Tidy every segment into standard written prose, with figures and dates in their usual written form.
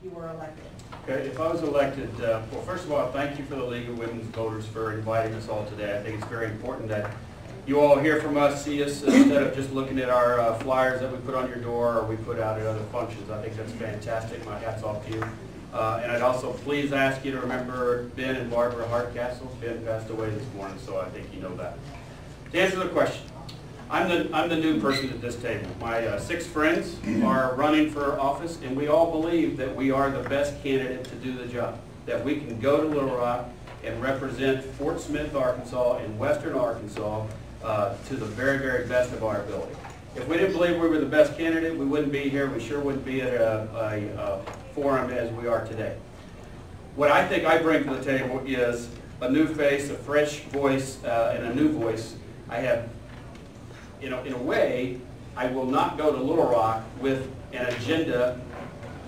you were elected? Okay, if I was elected, well, first of all, thank you for the League of Women's Voters for inviting us all today. I think it's very important that you all hear from us, see us, instead of just looking at our flyers that we put on your door or we put out at other functions. I think that's fantastic. My hat's off to you. And I'd also please ask you to remember Ben and Barbara Hardcastle. Ben passed away this morning, so I think you know that. To answer the question, I'm the new person at this table. My 6 friends are running for office, and we all believe that we are the best candidate to do the job, that we can go to Little Rock and represent Fort Smith, Arkansas, and Western Arkansas to the very, very best of our ability. If we didn't believe we were the best candidate, we wouldn't be here. We sure wouldn't be at a forum as we are today. What I think I bring to the table is a new face, a fresh voice, and a new voice. I have, in a way, I will not go to Little Rock with an agenda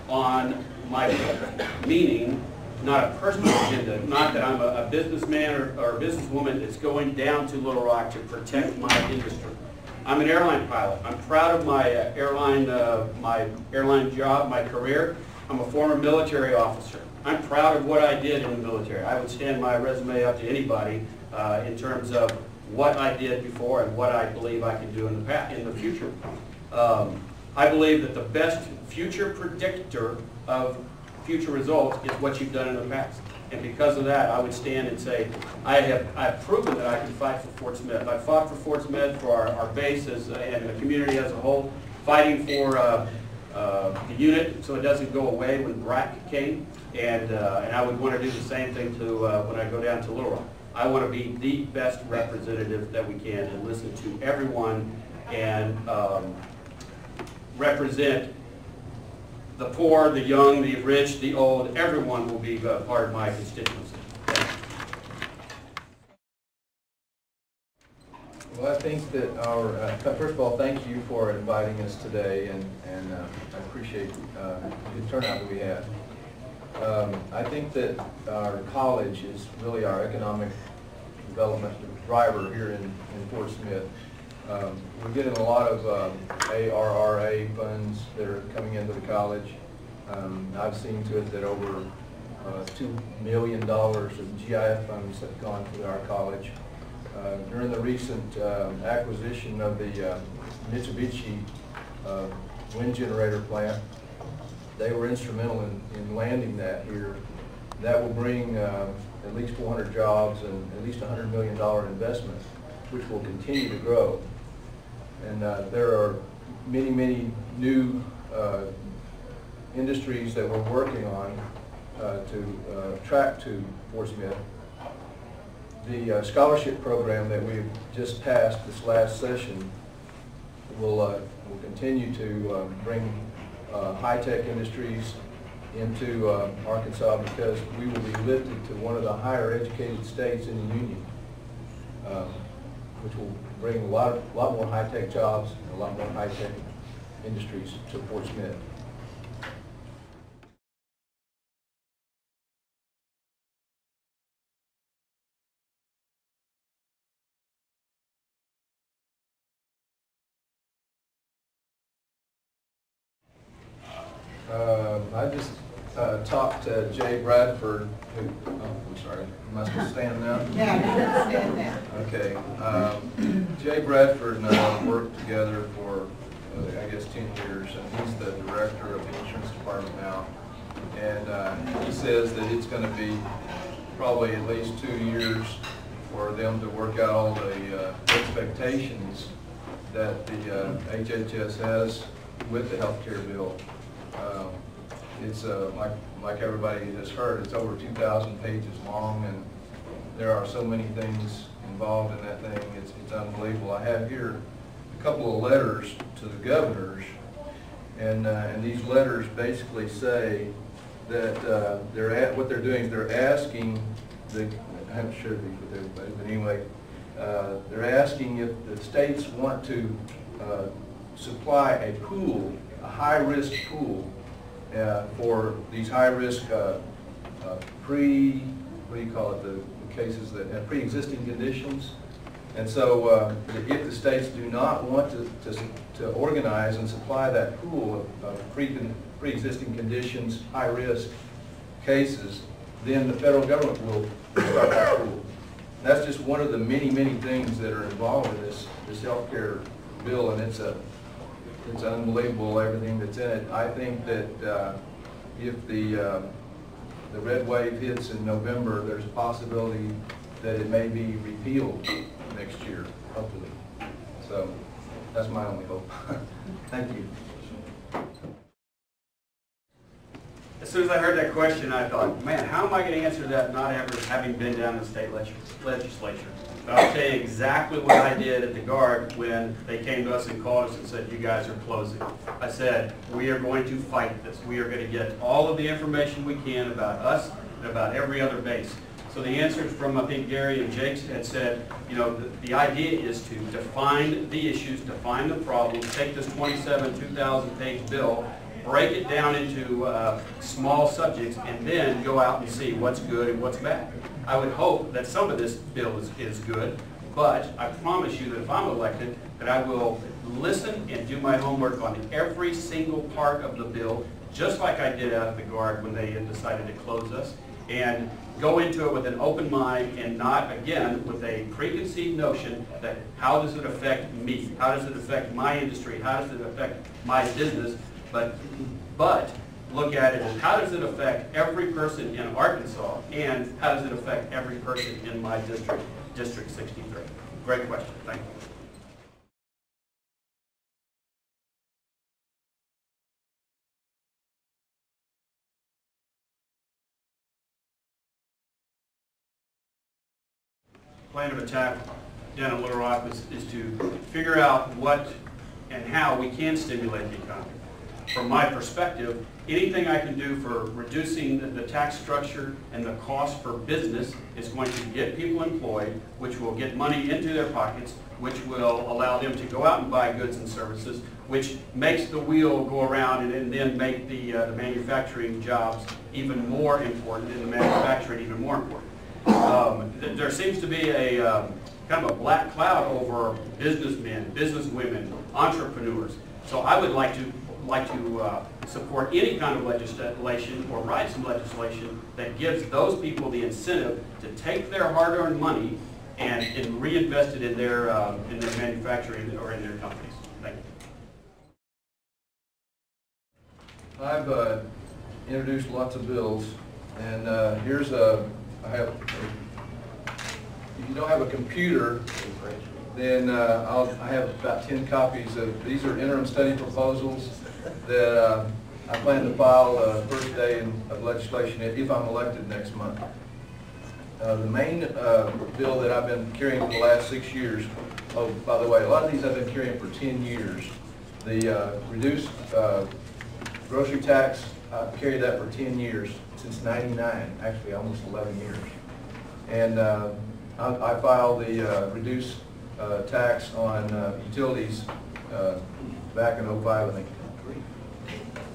on my part, meaning not a personal agenda, not that I'm a businessman or a businesswoman that's going down to Little Rock to protect my industry. I'm an airline pilot. I'm proud of my airline job, my career. I'm a former military officer. I'm proud of what I did in the military. I would stand my resume up to anybody in terms of what I did before and what I believe I can do in the future. I believe that the best future predictor of future results is what you've done in the past. And because of that, I would stand and say, I've proven that I can fight for Fort Smith. I fought for Fort Smith, for our base and the community as a whole, fighting for the unit so it doesn't go away when BRAC came. And I would want to do the same thing when I go down to Little Rock. I want to be the best representative that we can and listen to everyone and represent the poor, the young, the rich, the old. Everyone will be part of my constituency. Well, I think that first of all, thank you for inviting us today, and I appreciate the turnout that we had. I think that our college is really our economic development driver here in Fort Smith. We're getting a lot of ARRA funds that are coming into the college. I've seen to it that over $2 million of GIF funds have gone to our college. During the recent acquisition of the Mitsubishi wind generator plant, they were instrumental in landing that here. That will bring at least 400 jobs and at least $100 million investment, which will continue to grow. And there are many, many new industries that we're working on to attract to Fort Smith. The scholarship program that we've just passed this last session will continue to bring high-tech industries into Arkansas, because we will be lifted to one of the higher educated states in the Union, which will bring a lot more high-tech jobs and a lot more high-tech industries to Fort Smith. I just talked to Jay Bradford, who, I'm sorry, am I supposed to stand now? Yeah, you should stand now. Okay. Jay Bradford and I worked together for, I guess, 10 years, and he's the director of the insurance department now. And he says that it's going to be probably at least 2 years for them to work out all the expectations that the HHS has with the health care bill. It's like everybody has heard, it's over 2,000 pages long, and there are so many things involved in that thing. It's unbelievable. I have here a couple of letters to the governors, and these letters basically say that what they're doing is they're asking I haven't shared these with everybody, but anyway, they're asking if the states want to supply a pool, a high-risk pool, for these high-risk what do you call it, the cases that have pre-existing conditions, And so if the states do not want to organize and supply that pool of pre-existing conditions, high-risk cases, then the federal government will start that pool. That's just one of the many, many things that are involved in this healthcare bill, and it's unbelievable everything that's in it. I think that if the red wave hits in November, there's a possibility that it may be repealed next year, hopefully. So that's my only hope. Thank you. As soon as I heard that question, I thought, man, how am I going to answer that not ever having been down in the state legislature? But I'll tell you exactly what I did at the Guard when they came to us and called us and said, you guys are closing. I said, we are going to fight this. We are going to get all of the information we can about us and about every other base. So the answers from, I think, Gary and Jake had said, you know, the idea is to define the issues, define the problems, take this 2,000-page bill, break it down into small subjects, and then go out and see what's good and what's bad. I would hope that some of this bill is good, but I promise you that if I'm elected, that I will listen and do my homework on every single part of the bill, just like I did out of the Guard when they decided to close us, and go into it with an open mind and not, again, with a preconceived notion that how does it affect me? How does it affect my industry? How does it affect my business? But look at it as how does it affect every person in Arkansas, and how does it affect every person in my district, District 63? Great question. Thank you. Plan of attack down in Little Rock is to figure out what and how we can stimulate the economy. From my perspective, anything I can do for reducing the tax structure and the cost for business is going to get people employed, which will get money into their pockets, which will allow them to go out and buy goods and services, which makes the wheel go around and then make the manufacturing jobs even more important and the manufacturing even more important. There seems to be a kind of a black cloud over businessmen, businesswomen, entrepreneurs. So I would like to support any kind of legislation or write some legislation that gives those people the incentive to take their hard-earned money and reinvest it in their manufacturing or in their companies. Thank you. I've introduced lots of bills, and if you don't have a computer, then I have about 10 copies of, these are interim study proposals that I plan to file the first day of legislation if I'm elected next month. The main bill that I've been carrying for the last 6 years, oh, by the way, a lot of these I've been carrying for 10 years. The reduced grocery tax, I've carried that for 10 years, since '99, actually almost 11 years. And I filed the reduced tax on utilities back in '05, I think.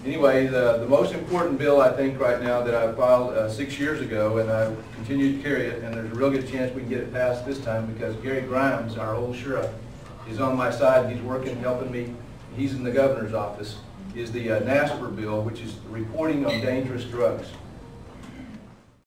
Anyway, the most important bill I think right now that I filed 6 years ago, and I continue to carry it, and there's a real good chance we can get it passed this time because Gary Grimes, our old sheriff, is on my side. He's working, helping me. He's in the governor's office. Is the NASPR bill, which is reporting on dangerous drugs.